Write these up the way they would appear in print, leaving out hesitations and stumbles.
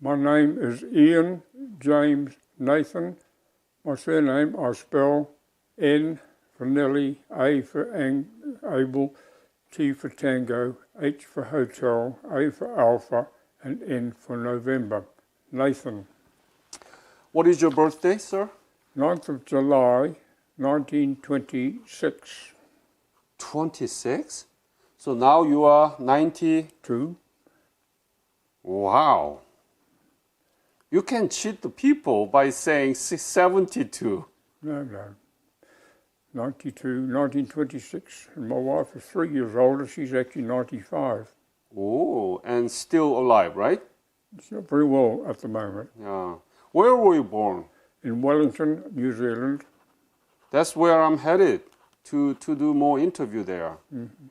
My name is Ian James Nathan. My surname I spell N for Nelly, A for Abel, T for Tango, H for Hotel, A for Alpha, and N for November. Nathan. What is your birthday, sir? 9th of July, 1926. 26? So now you are 90. 2. Wow. You can cheat the people by saying 72. No. 1926. And my wife is 3 years older. She's actually 95. Oh, and still alive, right? It's not very well at the moment. Yeah. Where were you born? In Wellington, New Zealand. That's where I'm headed to do more interview there. Mm-hmm.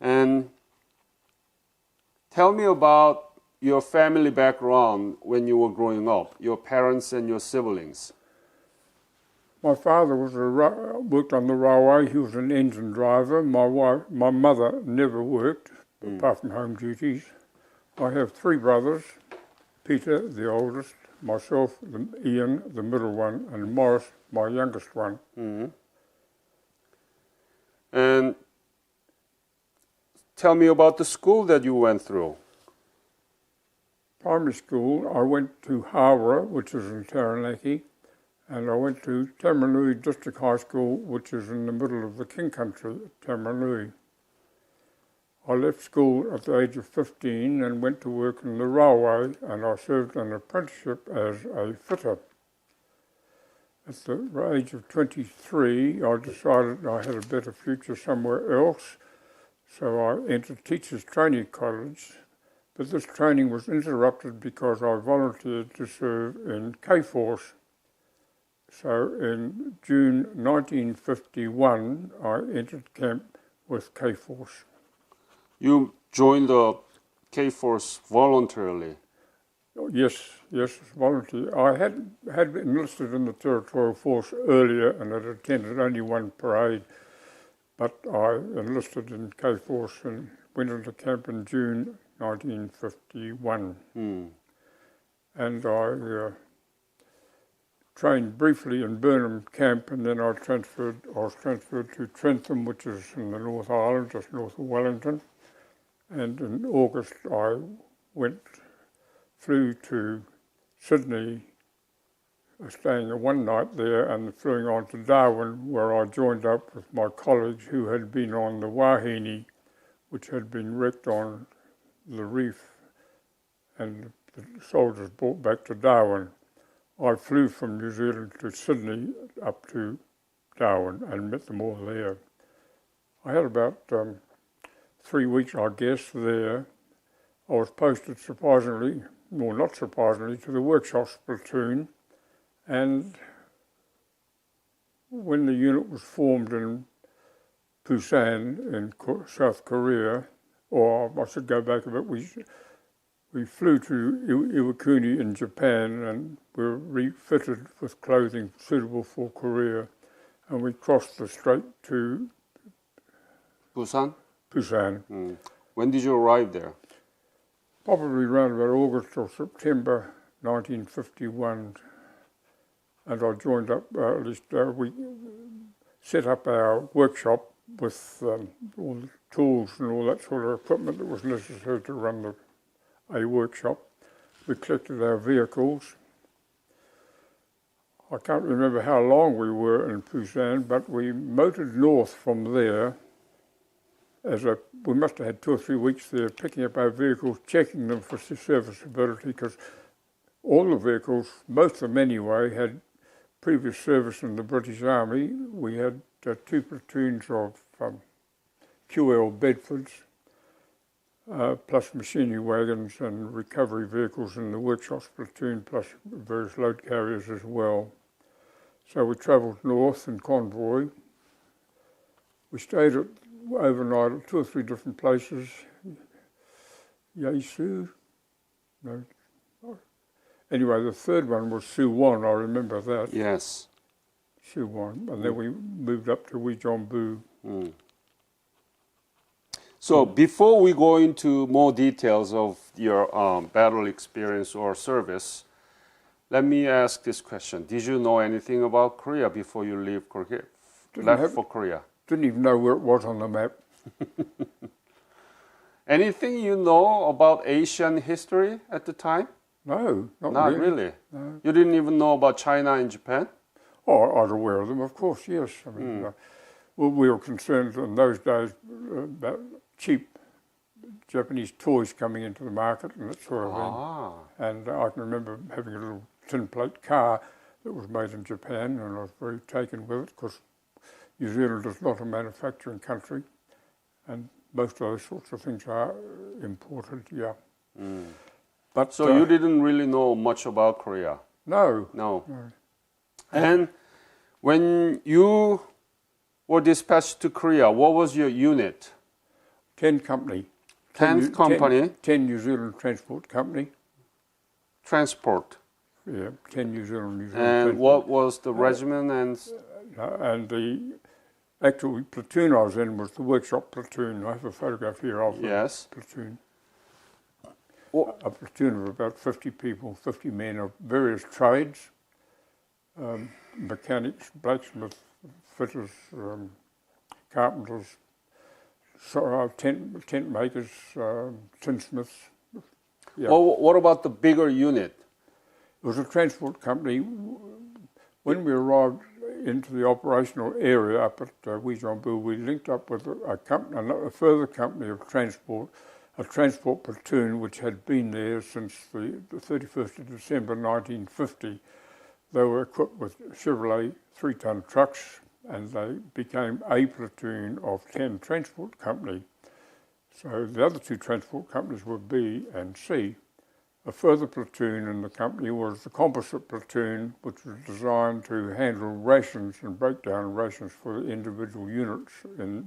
And tell me about your family background when you were growing up, your parents and your siblings. My father worked on the railway. He was an engine driver. My mother never worked, apart from home duties. I have 3 brothers, Peter, the oldest, myself, Ian, the middle one, and Morris, my youngest one. Mm-hmm. And tell me about the school that you went through. Primary school, I went to Hawera, which is in Taranaki, and I went to Tamarunui District High School, which is in the middle of the King Country at Tamarunui. I left school at the age of 15 and went to work in the railway, and I served an apprenticeship as a fitter. At the age of 23, I decided I had a better future somewhere else, so I entered Teachers Training College, but this training was interrupted because I volunteered to serve in K-Force. So in June 1951, I entered camp with K-Force. You joined the K-Force voluntarily? Yes, volunteer. I had enlisted in the Territorial Force earlier and had attended only one parade, but I enlisted in K-Force and went into camp in June 1951. And I trained briefly in Burnham Camp, and then I was transferred to Trentham, which is in the North Island, just north of Wellington. And in August I flew to Sydney, staying one night there, and flew on to Darwin, where I joined up with my colleagues who had been on the Wahine, which had been wrecked on the reef, and the soldiers brought back to Darwin. I flew from New Zealand to Sydney up to Darwin and met them all there. I had about 3 weeks, I guess, there. I was posted surprisingly, or not surprisingly, to the workshops platoon, and when the unit was formed in Busan in South Korea, or I should go back a bit, we flew to Iwakuni in Japan and were refitted with clothing suitable for Korea, and we crossed the strait to Busan? Busan. When did you arrive there? Probably around about August or September 1951, and I joined up, we set up our workshop with all the tools and all that sort of equipment that was necessary to run a workshop. We collected our vehicles. I can't remember how long we were in Busan, but we motored north from there. We must have had 2 or 3 weeks there picking up our vehicles, checking them for serviceability, because all the vehicles, most of them anyway, had previous service in the British Army. We had 2 platoons of QL Bedfords, plus machinery wagons and recovery vehicles in the workshops platoon, plus various load carriers as well. So we travelled north in convoy. We stayed overnight at 2 or 3 different places. Yaesu? No. Anyway, the third one was Suwon, I remember that. Yes. Suwon. And then we moved up to Uijeongbu. So before we go into more details of your battle experience or service, let me ask this question. Did you know anything about Korea before you left for Korea? Didn't even know where it was on the map. Anything you know about Asian history at the time? No, not Not really. really. No. You didn't even know about China and Japan? Oh, I was aware of them, of course, yes. I mean, well, we were concerned in those days about cheap Japanese toys coming into the market and that sort of thing. And I can remember having a little tin plate car that was made in Japan, and I was very taken with it because New Zealand is not a manufacturing country, and most of those sorts of things are imported, yeah. But So you didn't really know much about Korea? No. No. And when you were dispatched to Korea, what was your unit? 10 company. 10th company? 10 New Zealand Transport Company. Transport. Yeah, 10 New Zealand And Transport. what was the regiment And the actual platoon I was in was the workshop platoon. I have a photograph here of the platoon. A platoon of about 50 people, 50 men of various trades, mechanics, blacksmiths, fitters, carpenters, tent makers, tinsmiths. Yeah. Well, what about the bigger unit? It was a transport company. When we arrived into the operational area up at Weejongbu, we linked up with a further company of transport, a transport platoon which had been there since the 31st of December 1950. They were equipped with Chevrolet 3-ton trucks, and they became a platoon of 10 transport company. So the other two transport companies were B and C. A further platoon in the company was the composite platoon, which was designed to handle rations and break down rations for the individual units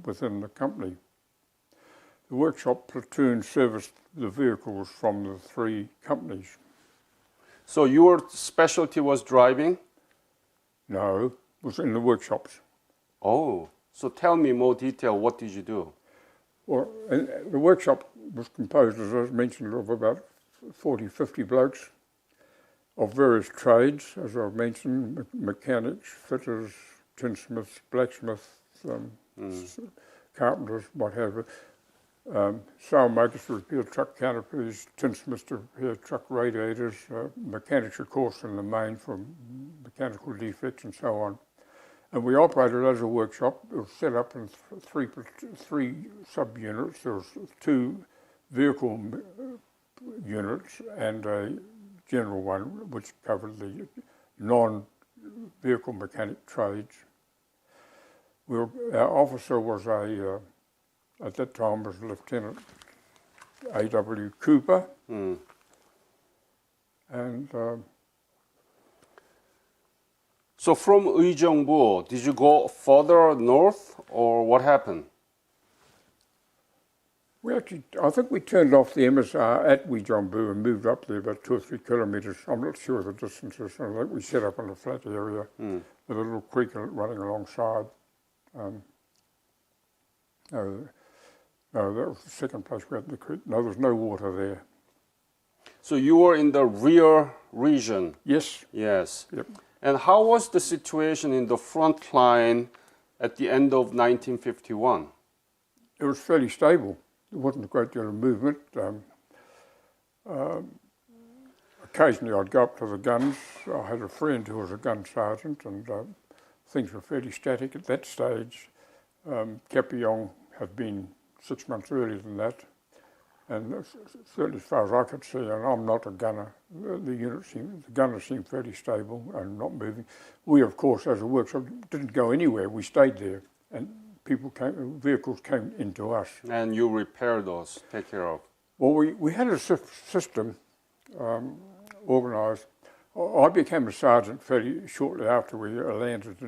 within the company. The workshop platoon serviced the vehicles from the three companies. So your specialty was driving? No, it was in the workshops. Oh, so tell me more detail. What did you do? Well, the workshop was composed, as I mentioned, of about 40, 50 blokes of various trades, as I've mentioned, mechanics, fitters, tinsmiths, blacksmiths, carpenters, what have you. Sail makers to repair truck canopies, tinsmiths to repair truck radiators, mechanics, of course, in the main for mechanical defects and so on. And we operated as a workshop. It was set up in three sub-units. There was 2 vehicle units and a general one, which covered the non-vehicle mechanic trades. Our officer was at that time was Lieutenant A.W. Cooper. And so from Uijeongbu, did you go further north, or what happened? I think we turned off the MSR at Weejongbu and moved up there about 2 or 3 kilometres. I'm not sure of the distances. I think we set up in a flat area with a little creek running alongside. No, that was the second place we had the creek. No, there was no water there. So you were in the rear region? Yes. Yes. Yep. And how was the situation in the front line at the end of 1951? It was fairly stable. There wasn't a great deal of movement. Occasionally I'd go up to the guns. I had a friend who was a gun sergeant, and things were fairly static at that stage. Kapyong had been 6 months earlier than that, and certainly as far as I could see, and I'm not a gunner, the gunners seemed fairly stable and not moving. We, of course, as a workshop, didn't go anywhere. We stayed there, and vehicles came into us. And you repaired those, take care of? Well, we had a system organised. I became a sergeant fairly shortly after we landed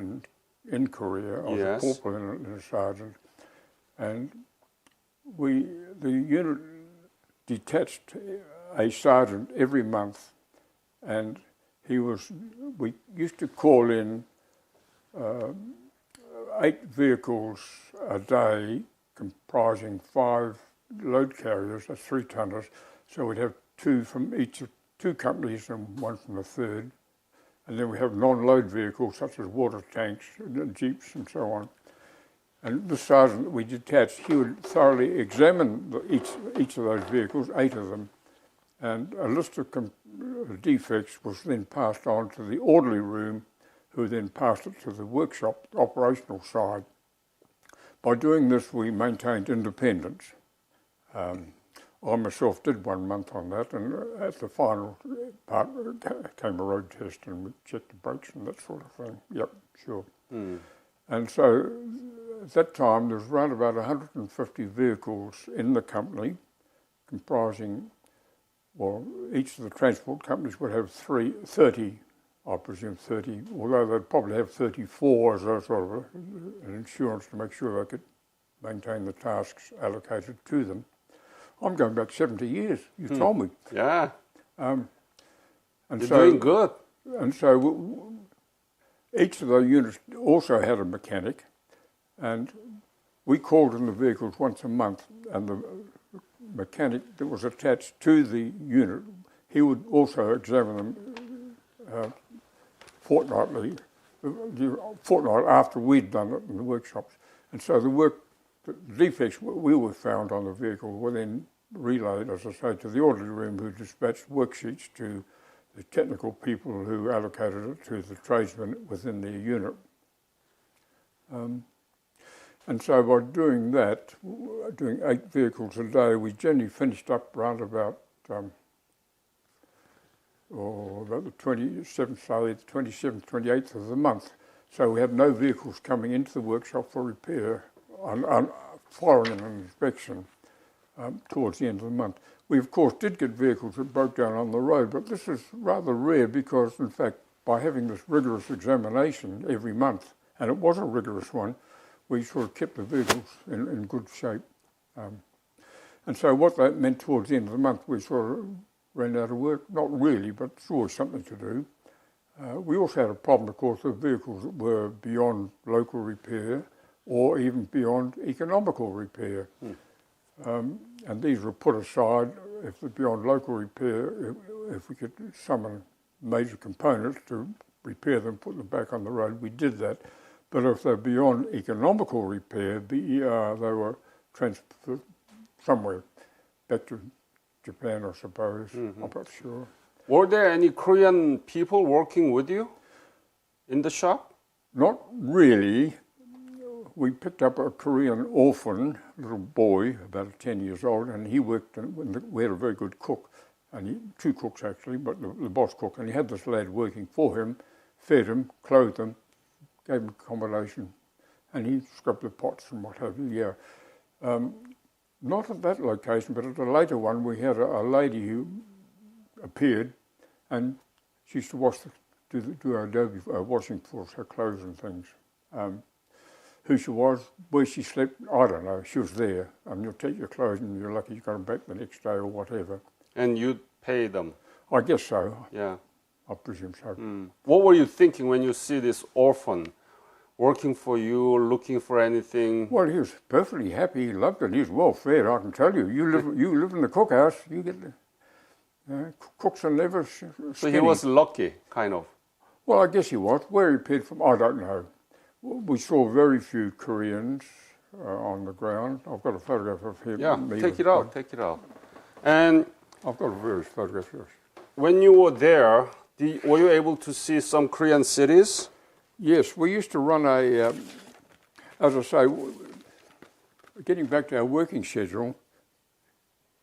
in Korea. I was a corporal and a sergeant. And the unit detached a sergeant every month, and we used to call in 8 vehicles a day comprising 5 load carriers, that's 3-tonners. So we'd have 2 from each of 2 companies and 1 from the third. And then we have non-load vehicles such as water tanks, jeeps and so on. And the sergeant that we detached, he would thoroughly examine each of those vehicles, 8 of them, and a list of defects was then passed on to the orderly room, who then passed it to the workshop operational side. By doing this, we maintained independence. I myself did 1 month on that, and at the final part came a road test, and we checked the brakes and that sort of thing. Yep, sure. And so at that time, there was around about 150 vehicles in the company, comprising, well, each of the transport companies would have 30, I presume 30, although they'd probably have 34 as a sort of an insurance to make sure they could maintain the tasks allocated to them. I'm going back 70 years, you told me. Yeah. And You're doing good. And so each of the units also had a mechanic, and we called in the vehicles once a month, and the mechanic that was attached to the unit, he would also examine them fortnight after we'd done it in the workshops. And so the defects we were found on the vehicle were then relayed, as I say, to the orderly room, who dispatched worksheets to the technical people who allocated it to the tradesmen within their unit. And so by doing that, doing 8 vehicles a day, we generally finished up round about about the 27th, the 27th, 28th of the month. So we had no vehicles coming into the workshop for repair following an inspection towards the end of the month. We, of course, did get vehicles that broke down on the road, but this is rather rare because, in fact, by having this rigorous examination every month, and it was a rigorous one, we sort of kept the vehicles in good shape. And so what that meant towards the end of the month, we sort of ran out of work. Not really, but it's always something to do. We also had a problem, of course, with vehicles that were beyond local repair or even beyond economical repair. And these were put aside if they're beyond local repair, if we could summon major components to repair them, put them back on the road, we did that. But if they're beyond economical repair, BER, they were transferred somewhere, back to Japan, I suppose. I'm not sure. Were there any Korean people working with you in the shop? Not really. We picked up a Korean orphan, little boy, about 10 years old, and he worked, we had a very good cook, and 2 cooks actually, but the boss cook, and he had this lad working for him, fed him, clothed him, gave him accommodation, and he scrubbed the pots and what have you, yeah. Not at that location, but at a later one, we had a lady who appeared, and she used to do our adobe washing for us, her clothes and things. Who she was, where she slept, I don't know. She was there. You'll take your clothes and you're lucky you got them back the next day or whatever. And you'd pay them? I guess so. Yeah. I presume so. What were you thinking when you see this orphan working for you, looking for anything? Well, he was perfectly happy. He loved it. He was well fed, I can tell you. You live in the cookhouse. You get the cooks are never skinny. So he was lucky, kind of. Well, I guess he was. Where he appeared from, I don't know. We saw very few Koreans on the ground. I've got a photograph of him. Yeah, take it out. And I've got various photographs. When you were there, were you able to see some Korean cities? Yes, we used to run as I say, getting back to our working schedule,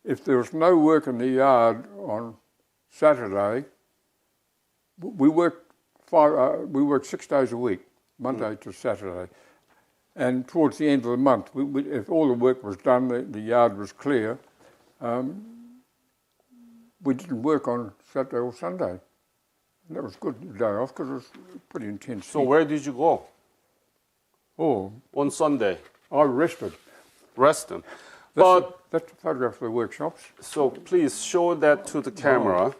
if there was no work in the yard on Saturday, we worked 6 days a week. Monday to Saturday. And towards the end of the month, if all the work was done, the yard was clear, we didn't work on Saturday or Sunday. And that was good, the day off, because it was pretty intense. So where did you go? Oh. On Sunday? I rested. Rested. That's a photograph of the workshops. So please show that to the camera.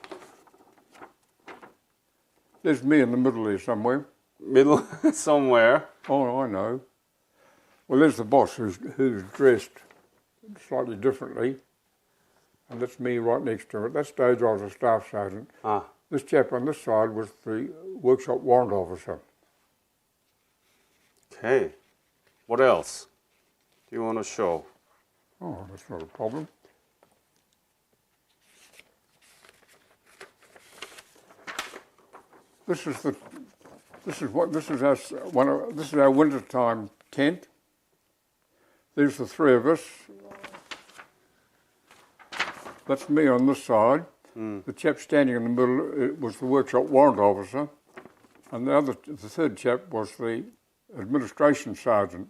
There's me in the middle there somewhere. Middle somewhere. Oh, I know. Well, there's the boss who's dressed slightly differently, and that's me right next to it. That stage I was a staff sergeant. Ah, This chap on this side was the workshop warrant officer. okay. What else do you want to show? Oh, that's not a problem. This is our wintertime tent. There's the three of us. That's me on this side. The chap standing in the middle was the workshop warrant officer, and the third chap was the administration sergeant.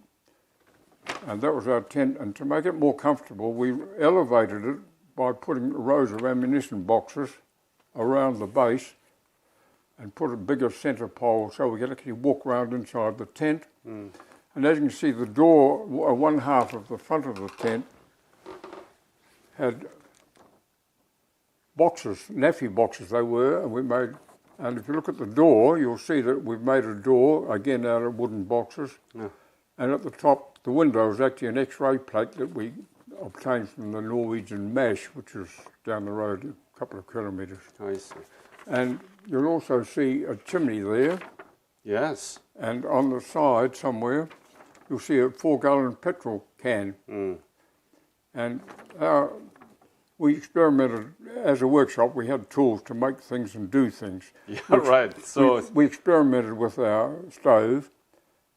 And that was our tent. And to make it more comfortable, we elevated it by putting rows of ammunition boxes around the base and put a bigger centre pole so we could actually walk around inside the tent. And as you can see, the door, one half of the front of the tent, had boxes, NAFI boxes they were, and if you look at the door, you'll see that we've made a door, again out of wooden boxes. Yeah. And at the top, the window is actually an X-ray plate that we obtained from the Norwegian MASH, which is down the road a couple of kilometres. I see. And you'll also see a chimney there, Yes. and on the side somewhere, you'll see a 4-gallon petrol can. And we experimented, as a workshop, we had tools to make things and do things. Yeah, right. So We experimented with our stove.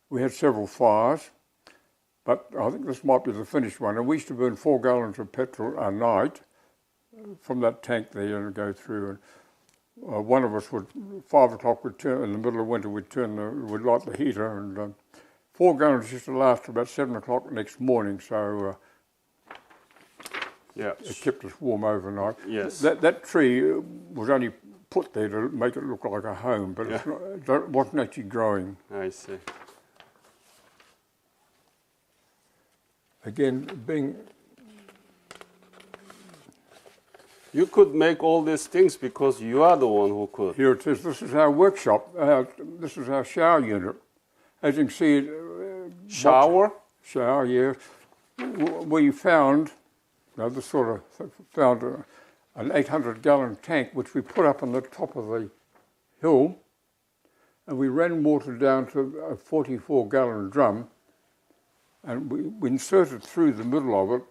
We had several fires, but I think this might be the finished one. And we used to burn 4 gallons of petrol a night from that tank there and go through. And one of us would, 5 o'clock, would turn, in the middle of winter, we'd light the heater, and 4 gallons used to last about 7 o'clock the next morning. So yeah. it kept us warm overnight. Yes. That tree was only put there to make it look like a home, but it wasn't actually growing. I see. Again, You could make all these things because you are the one who could. here it is. This is our workshop. This is our shower unit. As you can see, Shower? shower, yeah. We found, an 800-gallon tank which we put up on the top of the hill, and we ran water down to a 44-gallon drum, and we inserted through the middle of it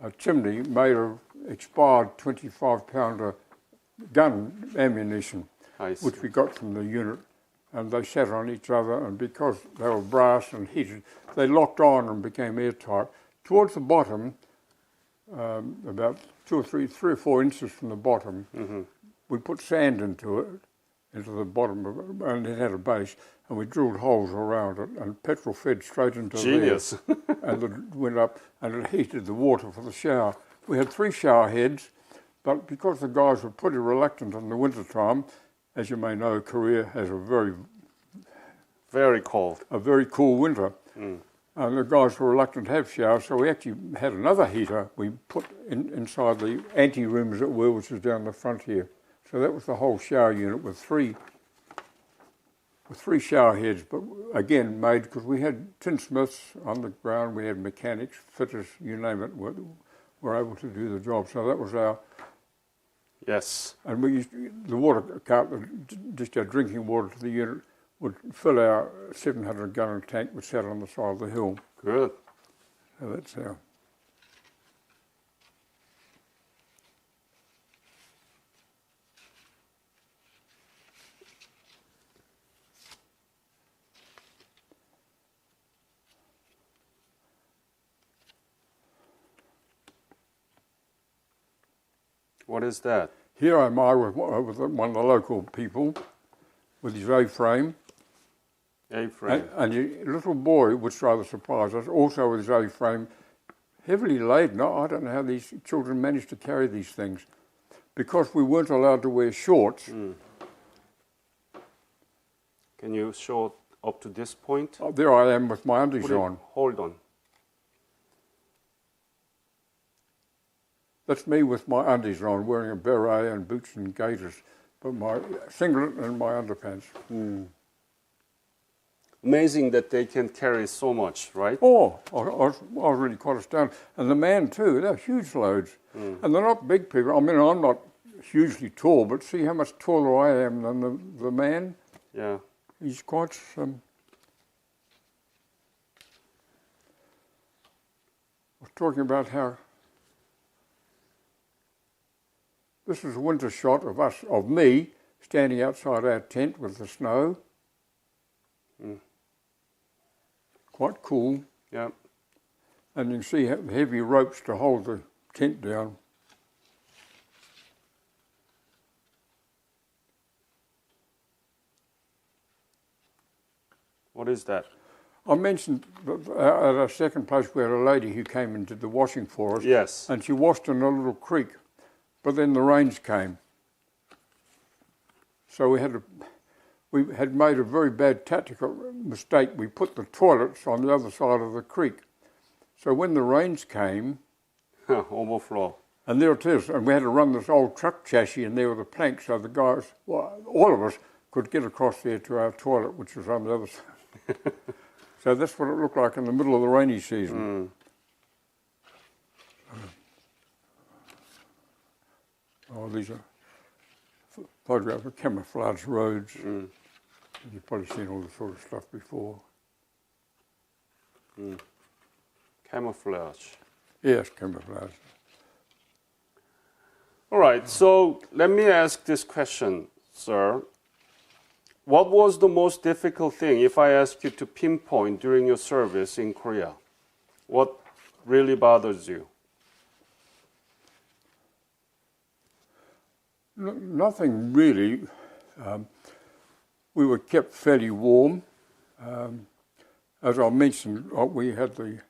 a chimney made of expired 25-pounder gun ammunition, I see. which we got from the unit, and they sat on each other, and because they were brass and heated, they locked on and became airtight. Towards the bottom, about 3 or 4 inches from the bottom, we put sand into the bottom of it, and it had a base, and we drilled holes around it, and petrol fed straight into Genius. there, and it went up, and it heated the water for the shower. We had 3 shower heads, but because the guys were pretty reluctant in the winter time, as you may know, Korea has Very cold. a very cool winter. And the guys were reluctant to have showers, so we actually had another heater we put inside the ante-room, as it were, which is down the front here. So that was the whole shower unit with 3 shower heads, but again made, because we had tinsmiths on the ground, we had mechanics, fitters, you name it, were able to do the job. So that was our... Yes. And we used the water cart, just our drinking water to the unit, would fill our 700-gallon tank which sat on the side of the hill. Good. So that's how. What is that? Here am I with one of the local people with his A-frame. A-frame. And a little boy, which rather surprised us, also with his A-frame, heavily laden. I don't know how these children managed to carry these things. Because we weren't allowed to wear shorts. Can you show up to this point? There I am with my undies on. Hold on. That's me with my undies on, wearing a beret and boots and gaiters, but my singlet and my underpants. amazing that they can carry so much, right? Oh, I was really quite astounded. And the man too, they're huge loads. And they're not big people. I mean, I'm not hugely tall, but see how much taller I am than the man? Yeah. He's quite... I was talking about how... This is a winter shot of me, standing outside our tent with the snow. Quite cool. Yeah. And you can see heavy ropes to hold the tent down. What is that? I mentioned that at our second place we had a lady who came and did the washing for us. Yes. And she washed in a little creek, but then the rains came. So we had made a very bad tactical mistake. We put the toilets on the other side of the creek. So when the rains came, overflow. and there it is, and we had to run this old truck chassis in there with a plank so the guys, well, all of us, could get across there to our toilet, which was on the other side. So that's what it looked like in the middle of the rainy season. Oh, these are photographs of camouflage roads. You've probably seen all this sort of stuff before. Camouflage. Yes, camouflage. All right, so let me ask this question, sir. What was the most difficult thing, if I ask you to pinpoint during your service in Korea? What really bothers you? Nothing really. We were kept fairly warm. As I mentioned, we had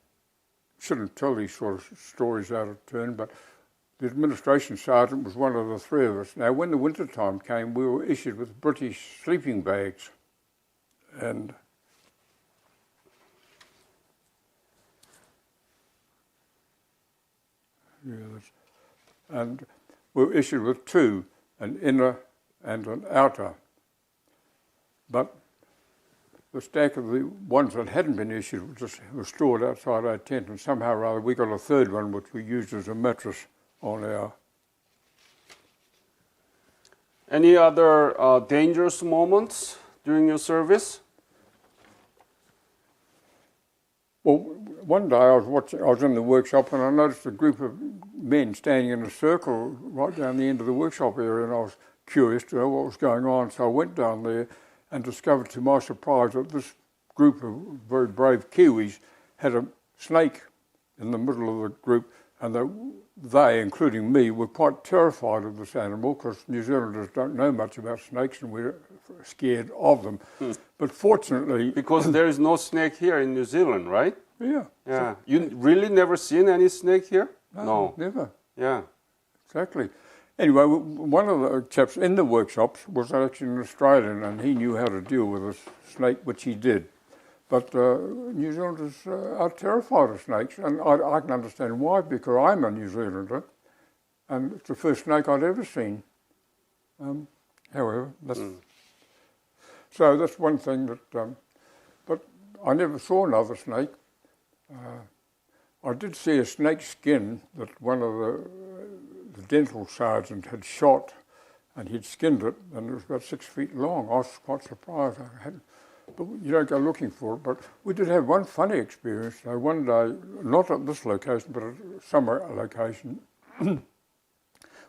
shouldn't tell these sort of stories out of turn, but the administration sergeant was one of the three of us. Now, when the winter time came, we were issued with British sleeping bags. And we were issued with two, an inner and an outer. But the stack of the ones that hadn't been issued were stored outside our tent, and somehow or other we got a third one which we used as a mattress on our... Any other dangerous moments during your service? Well, one day I was in the workshop and I noticed a group of men standing in a circle right down the end of the workshop area, and I was curious to know what was going on, so I went down there and discovered to my surprise that this group of very brave Kiwis had a snake in the middle of the group, and they, including me, were quite terrified of this animal because New Zealanders don't know much about snakes and we're scared of them. But fortunately... Because there is no snake here in New Zealand, right? Yeah. Yeah. You really never seen any snake here? No, never. Yeah. Exactly. Anyway, one of the chaps in the workshops was actually an Australian, and he knew how to deal with a snake, which he did. But New Zealanders are terrified of snakes, and I can understand why, because I'm a New Zealander, and it's the first snake I'd ever seen. However, so that's one thing that... but I never saw another snake. I did see a snake skin that one of the dental sergeant had shot, and he'd skinned it, and it was about 6 feet long. I was quite surprised. But you don't go looking for it. But we did have one funny experience. One day, not at this location, but at some location,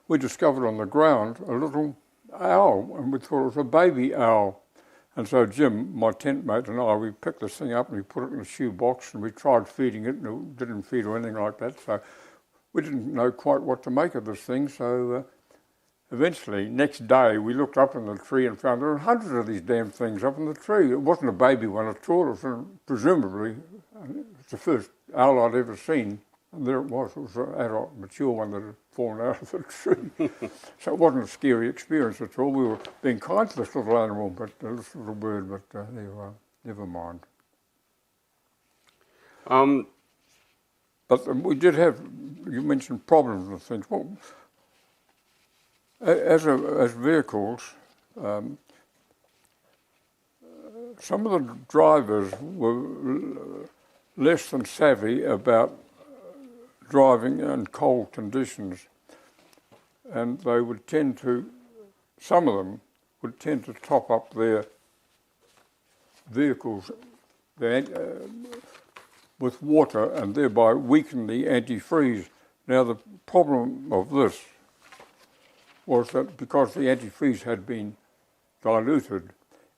we discovered on the ground a little owl, and we thought it was a baby owl. And so Jim, my tent mate, and I, we picked this thing up and we put it in a shoe box, and we tried feeding it, and it didn't feed or anything like that. So we didn't know quite what to make of this thing. So eventually, next day, we looked up in the tree and found there were hundreds of these damn things up in the tree. It wasn't a baby one at all. It was presumably it's the first owl I'd ever seen. And there it was. It was an adult, mature one that had fallen out of the tree. So it wasn't a scary experience at all. We were being kind to this little animal, but this little bird, but there you are. Never mind. But we did have, you mentioned problems and things. Well, as vehicles, some of the drivers were less than savvy about driving in cold conditions, and they would tend to, some of them would tend to top up their vehicles with water and thereby weaken the antifreeze. Now the problem of this was that because the antifreeze had been diluted,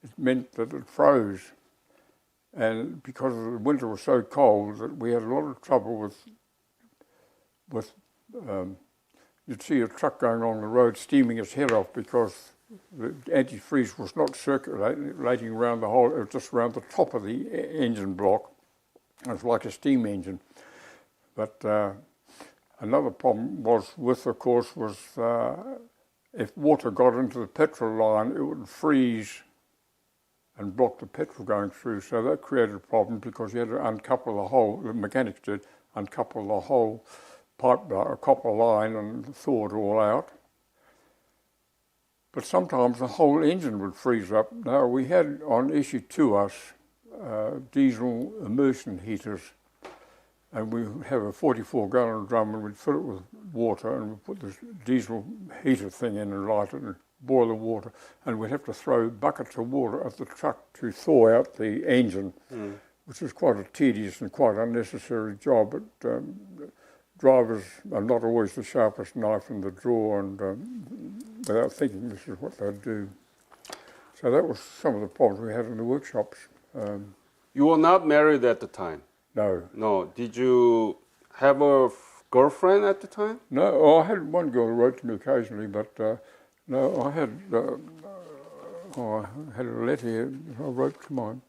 it meant that it froze. And because the winter was so cold that we had a lot of trouble with you'd see a truck going along the road steaming its head off because the antifreeze was not circulating around the whole, it was just around the top of the engine block. It was like a steam engine. But another problem was if water got into the petrol line, it would freeze and block the petrol going through. So that created a problem because you had to uncouple the whole, the mechanics did, uncouple the whole pipe, copper line and thaw it all out. But sometimes the whole engine would freeze up. Now we had on issue to us diesel immersion heaters, and we would have a 44-gallon drum and we'd fill it with water and we'd put this diesel heater thing in and light it and boil the water, and we'd have to throw buckets of water at the truck to thaw out the engine, which was quite a tedious and quite unnecessary job. But drivers are not always the sharpest knife in the drawer, and without thinking this is what they'd do. So that was some of the problems we had in the workshops. You were not married at the time? No. No. Did you have a girlfriend at the time? No, I had one girl who wrote to me occasionally, but no, I had a letter here I wrote to mine.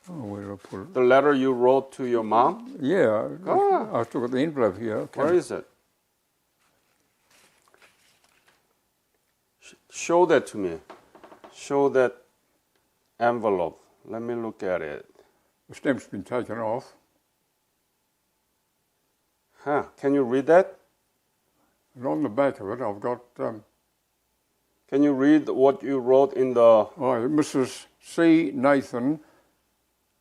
Oh, where did I put it? The letter you wrote to your mom? Yeah, I still got the envelope here. Okay. Where is it? Show that to me. Show that envelope. Let me look at it. The stamp's been taken off. Huh? Can you read that? And on the back of it, I've got... Can you read what you wrote in the... Oh, Mrs. C. Nathan,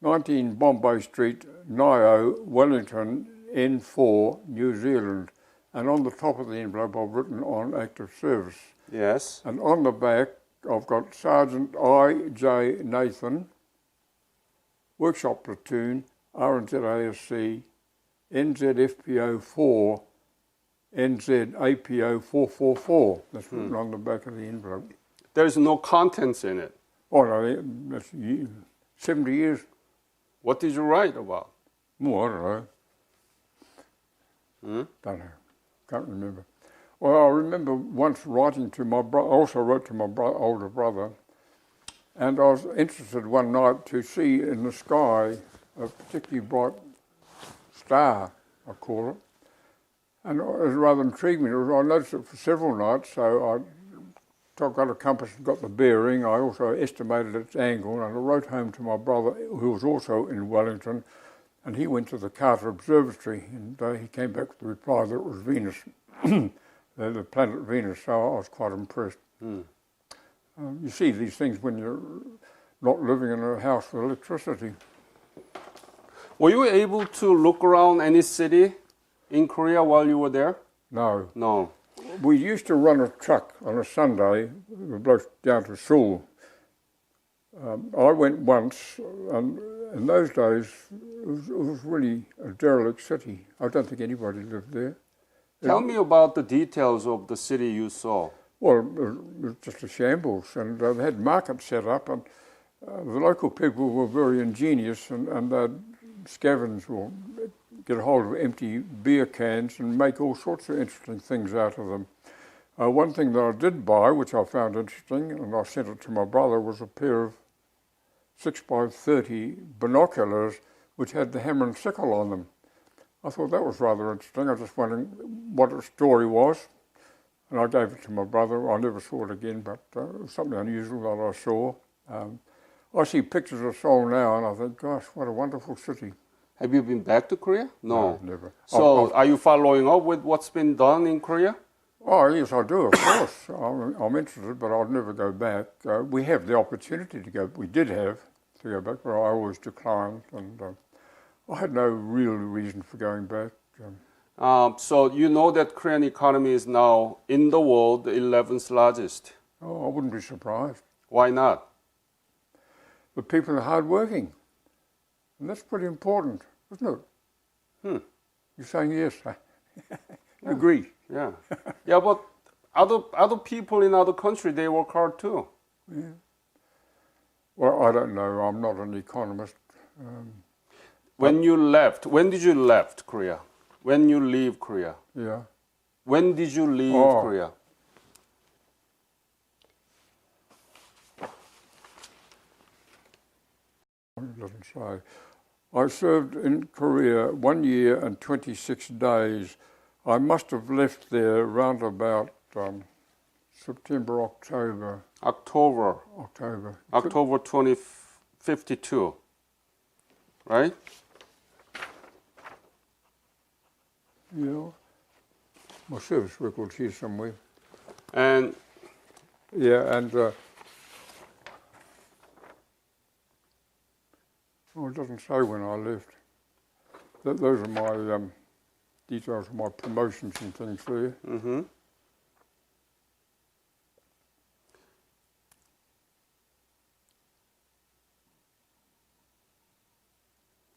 19 Bombay Street, Nio, Wellington, N4, New Zealand. And on the top of the envelope, I've written on active service. Yes. And on the back, I've got Sergeant I.J. Nathan, Workshop Platoon, RNZASC, NZFPO 4, NZAPO 444. That's written on the back of the envelope. There's no contents in it. Oh, no, that's 70 years. What did you write about? Oh, I don't know. Don't know. Can't remember. Well, I remember once writing to my brother, I also wrote to my older brother, and I was interested one night to see in the sky a particularly bright star, I call it. And it was rather intrigued me. I noticed it for several nights, so I got a compass and got the bearing. I also estimated its angle, and I wrote home to my brother, who was also in Wellington, and he went to the Carter Observatory, and he came back with the reply that it was Venus, the planet Venus, so I was quite impressed. You see these things when you're not living in a house with electricity. Were you able to look around any city in Korea while you were there? No. No. We used to run a truck on a Sunday, the blokes down to Seoul. I went once, and in those days, it was really a derelict city. I don't think anybody lived there. Tell me about the details of the city you saw. Well, it was just a shambles, and they had markets set up, and the local people were very ingenious, and they'd scavenge or get a hold of empty beer cans and make all sorts of interesting things out of them. One thing that I did buy, which I found interesting, and I sent it to my brother, was a pair of 6x30 binoculars which had the hammer and sickle on them. I thought that was rather interesting. I was just wondering what its story was. And I gave it to my brother. I never saw it again, but it was something unusual that I saw. I see pictures of Seoul now, and I think, gosh, what a wonderful city. Have you been back to Korea? No. Never. So are you following up with what's been done in Korea? Oh, yes, I do, of course. I'm interested, but I'll never go back. We have the opportunity to go. We did have. to go back, but I always declined, and I had no real reason for going back. So you know that Korean economy is now in the world the 11th largest. Oh, I wouldn't be surprised. Why not? The people are hardworking, and that's pretty important, isn't it? You're saying yes. You agree? Yeah. Yeah, but other people in other countries, they work hard too. Yeah. Well, I don't know. I'm not an economist. When you left, when did you left Korea? When you leave Korea? Yeah. When did you leave Korea? It doesn't say. I served in Korea 1 year and 26 days. I must have left there around about September, October. October 2052, right? Yeah. My service record's here somewhere. And Yeah, and it doesn't say when I left. Those are my details of my promotions and things there.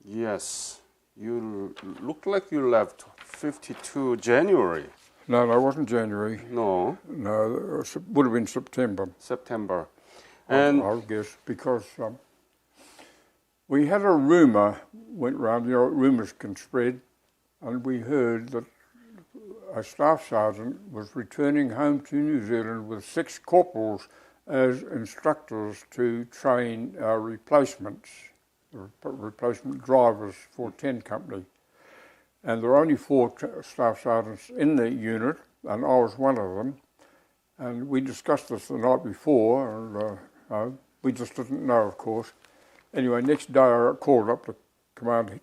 yes, you look like you left 52 January. No, it wasn't January. No, No, it would have been September. September. And I'll guess, because we had a rumour went round. You know, rumours can spread, and we heard that a staff sergeant was returning home to New Zealand with 6 corporals as instructors to train our replacements, replacement drivers for 10 Company. And there were only 4 staff sergeants in the unit, and I was one of them. And we discussed this the night before, and we just didn't know, of course. Anyway, next day I got called up to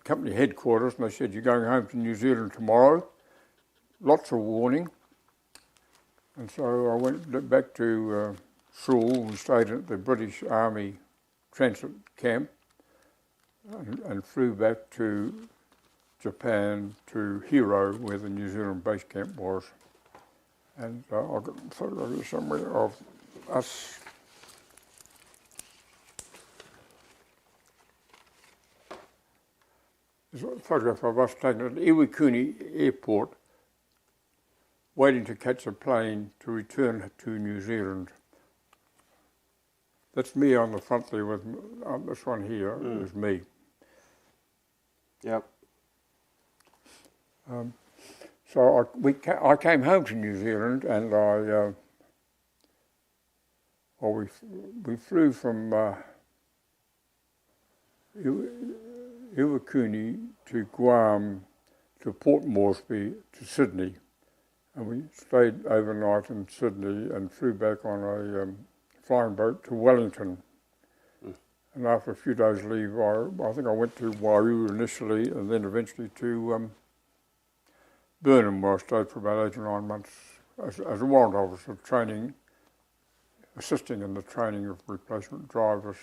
company headquarters, and they said, "You're going home to New Zealand tomorrow." Lots of warning. And so I went back to Seoul and stayed at the British Army transit camp, and flew back to Japan to Hiro, where the New Zealand base camp was. And I've got a photo somewhere of us. There's a photograph of us taken at Iwakuni Airport, waiting to catch a plane to return to New Zealand. That's me on the front there with this one here is me. Yep. So I came home to New Zealand, and we flew from Iwakuni to Guam to Port Moresby to Sydney, and we stayed overnight in Sydney and flew back on a flying boat to Wellington. And after a few days leave, I think I went to Waiouru initially, and then eventually to Burnham, where I stayed for about 8 or 9 months as a warrant officer, assisting in the training of replacement drivers.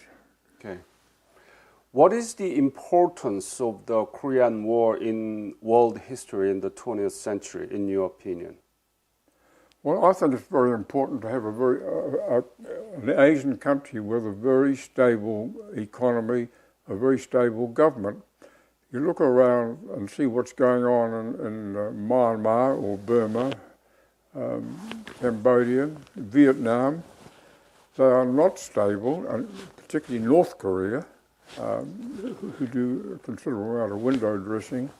Okay. What is the importance of the Korean War in world history in the 20th century, in your opinion? Well, I think it's very important to have an Asian country with a very stable economy, a very stable government. You look around and see what's going on in Myanmar or Burma, Cambodia, Vietnam. They are not stable, and particularly North Korea, who do a considerable amount of window dressing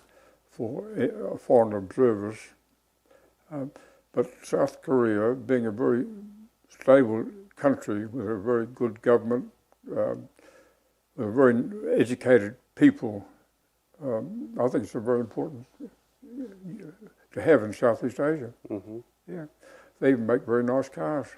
for foreign observers. But South Korea, being a very stable country with a very good government, with very educated people, I think it's a very important to have in Southeast Asia. Yeah, they even make very nice cars.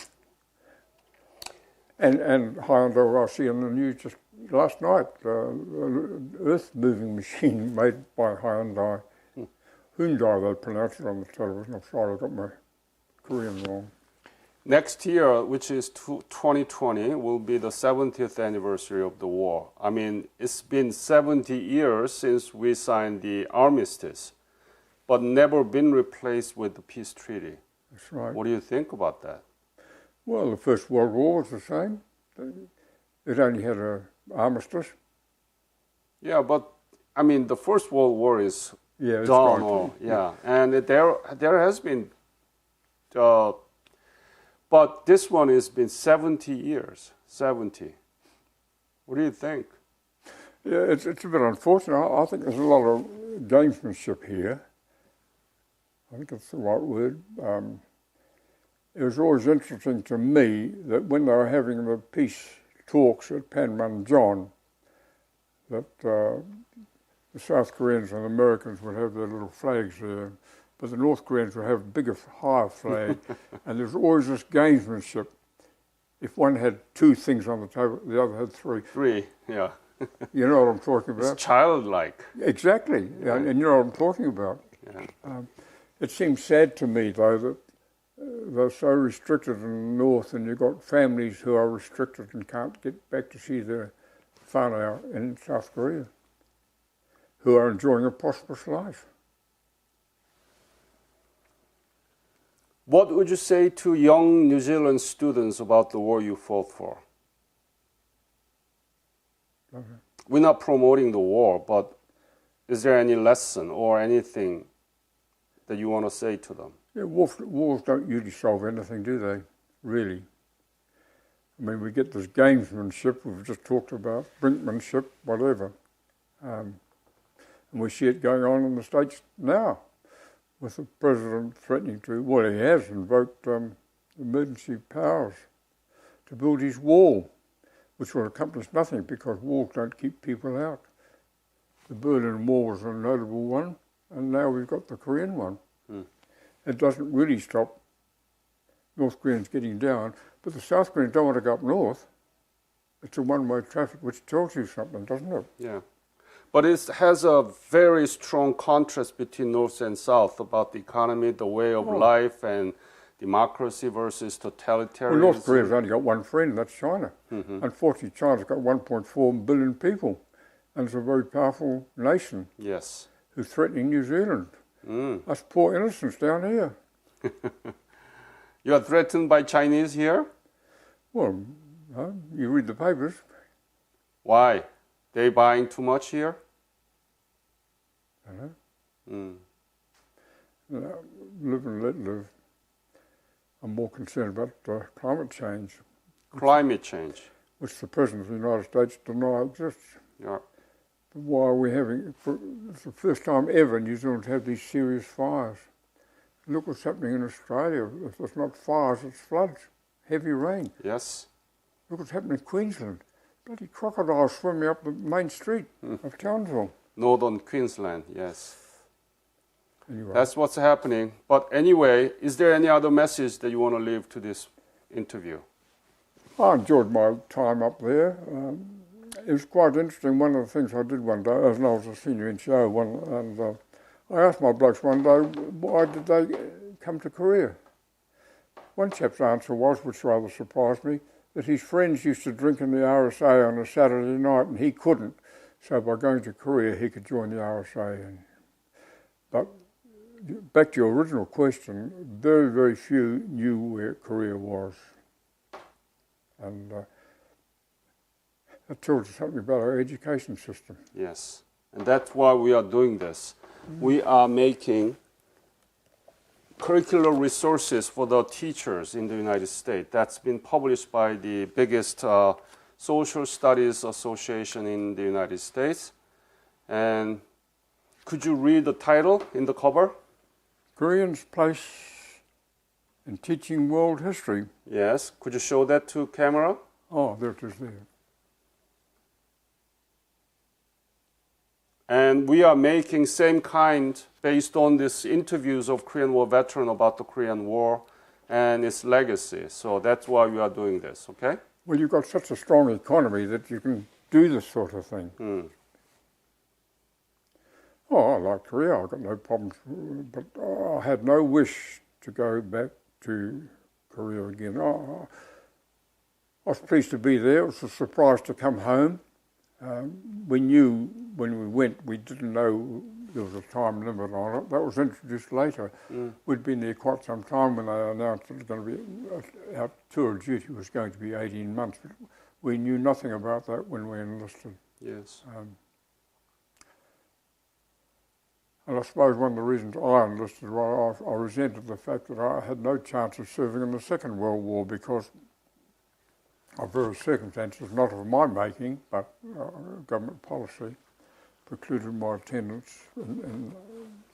And Hyundai, I see on the news just last night, an earth-moving machine made by Hyundai. Hyundai, they pronounce it on the television. I'm sorry, I got my Korean wrong. Next year, which is 2020, will be the 70th anniversary of the war. I mean, it's been 70 years since we signed the armistice, but never been replaced with the peace treaty. That's right. What do you think about that? Well, the First World War was the same. It only had an armistice. Yeah, but I mean, the First World War is Yeah, it's done. gone. Yeah, and there has been, but this one has been 70 years. 70. What do you think? Yeah, it's a bit unfortunate. I think there's a lot of gamesmanship here. I think that's the right word. It was always interesting to me that when they were having the peace talks at Panmunjom, that the South Koreans and the Americans would have their little flags there, but the North Koreans would have a bigger, higher flag, and there's always this gamesmanship. If one had two things on the table, the other had three. Three, yeah. You know what I'm talking about? It's childlike. Exactly, Yeah. and you know what I'm talking about. Yeah. It seems sad to me, though, that they're so restricted in the North, and you've got families who are restricted and can't get back to see their whānau in South Korea, who are enjoying a prosperous life. What would you say to young New Zealand students about the war you fought for? Okay. We're not promoting the war, but is there any lesson or anything that you want to say to them? Yeah, wars don't usually solve anything, do they? Really. I mean, we get this gamesmanship we've just talked about, brinkmanship, whatever. And we see it going on in the States now, with the president threatening to, well, he has invoked emergency powers to build his wall, which will accomplish nothing because walls don't keep people out. The Berlin Wall was a notable one, and now we've got the Korean one. It doesn't really stop North Koreans getting down, but the South Koreans don't want to go up north. It's a one-way traffic, which tells you something, doesn't it? Yeah. But it has a very strong contrast between North and South about the economy, the way of life, and democracy versus totalitarianism. Well, North Korea's only got one friend, that's China. Unfortunately, China's got 1.4 billion people, and it's a very powerful nation Yes. who's threatening New Zealand. Us poor innocents down here. You are threatened by Chinese here? Well, you read the papers. Why? They buying too much here? Live and let live. I'm more concerned about climate change, Climate change. which the President of the United States denies exists. Yeah. But why are we having, it's the first time ever New Zealand had these serious fires. Look what's happening in Australia. If it's not fires, it's floods, heavy rain. Yes. Look what's happening in Queensland. Bloody crocodiles swimming up the main street of Townsville. Northern Queensland, yes. Anyway, That's what's happening. But anyway, is there any other message that you want to leave to this interview? I enjoyed my time up there. It was quite interesting. One of the things I did one day, as I was a senior in show, and I asked my blokes one day, why did they come to Korea? One chap's answer was, which rather surprised me, that his friends used to drink in the RSA on a Saturday night and he couldn't. So by going to Korea, he could join the RSA. But back to your original question, very, very few knew where Korea was. And that tells you something about our education system. Yes. And that's why we are doing this. We are making curricular resources for the teachers in the United States. That's been published by the biggest social studies association in the United States. And could you read the title in the cover? Koreans' place in teaching world history. Yes. Could you show that to camera? Oh, there it is there. And we are making same kind based on these interviews of Korean War veteran about the Korean War and its legacy. So that's why we are doing this, okay? Well, you've got such a strong economy that you can do this sort of thing. Oh, I like Korea. I've got no problems. But I had no wish to go back to Korea again. I was pleased to be there. It was a surprise to come home. We knew when we went, we didn't know there was a time limit on it. That was introduced later. We'd been there quite some time when they announced it was going to be, our tour of duty was going to be 18 months. But we knew nothing about that when we enlisted. Yes. And I suppose one of the reasons I enlisted was I resented the fact that I had no chance of serving in the Second World War because of various circumstances, not of my making, but government policy, precluded my attendance in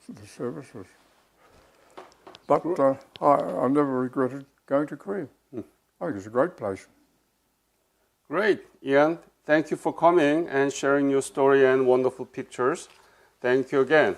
the services. But I never regretted going to Korea. I think it's a great place. Great, Ian. Thank you for coming and sharing your story and wonderful pictures. Thank you again.